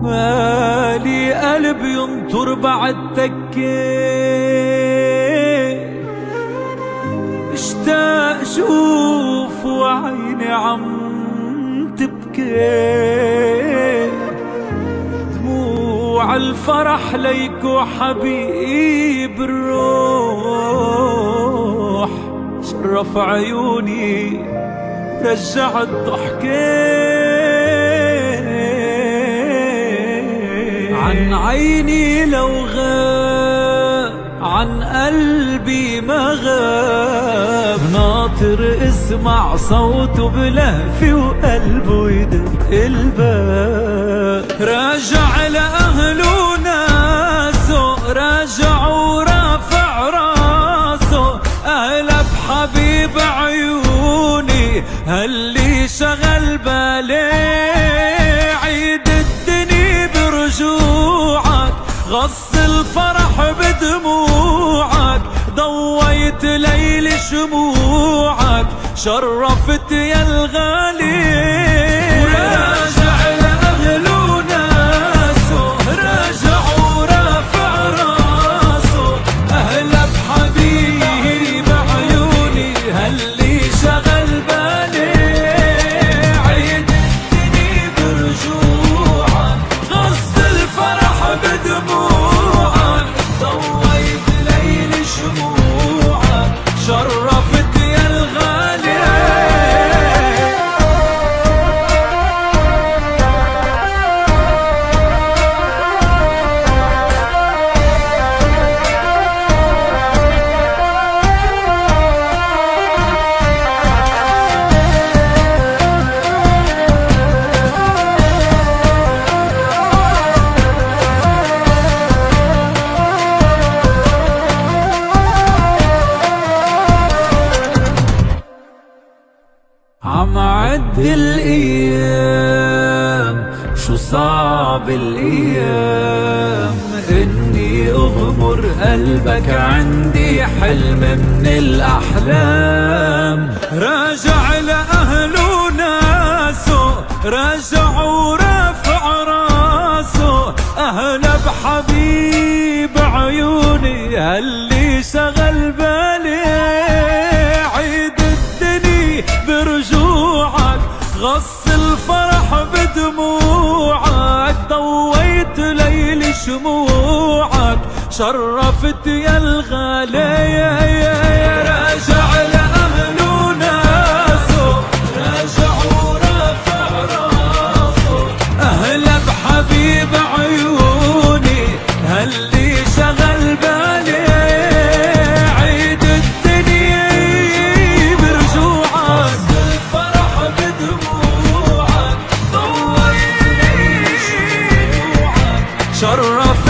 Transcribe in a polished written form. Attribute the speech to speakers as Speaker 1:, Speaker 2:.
Speaker 1: مالي قلب ينطر بعد تكي، اشتاق شوف وعيني عم تبكي، دموع الفرح ليكو حبيب الروح، شرف عيوني رجعت ضحكي، عن عيني لو غاب عن قلبي ما غاب، ناطر اسمع صوته بلهفي وقلبه يدق الباب، راجع لأهله وناسه، راجع ورافع راسه، أهلا بحبيب عيوني هاللي شغل بالي، عيد الدنيا برجوعك، غص الفرح بدموعك، ضويت ليل شموعك، شرفت يا الغالي، وراجع لأهله وناسه، راجع ورافع راسه، أهلا بحبيب عيوني هاللي شغل بالي، عيد الدنيا برجوعك، غص الفرح بدموعك، ضويت ليل شموعك، شرفت يا الغالي. عم عد الايام شو صعب الايام، اني اغمر قلبك عندي حلم من الاحلام، راجع لاهله وناسه، راجع ورافع راسه، اهلا بحبيب عيوني هاللي شغل بالي، عيد الدنيا برجوعك، غص الفرح بدموعك، ضويت ليل شموعك، شرفت يا الغالي، راجع لأهله وناسه، راجع ورافع راسه، أهلا بحبيب عيوني هاللي شغل بالي، عيد الدنيا برجوعك، الفرح بدموعك، ضويت ليل شموعك، شرف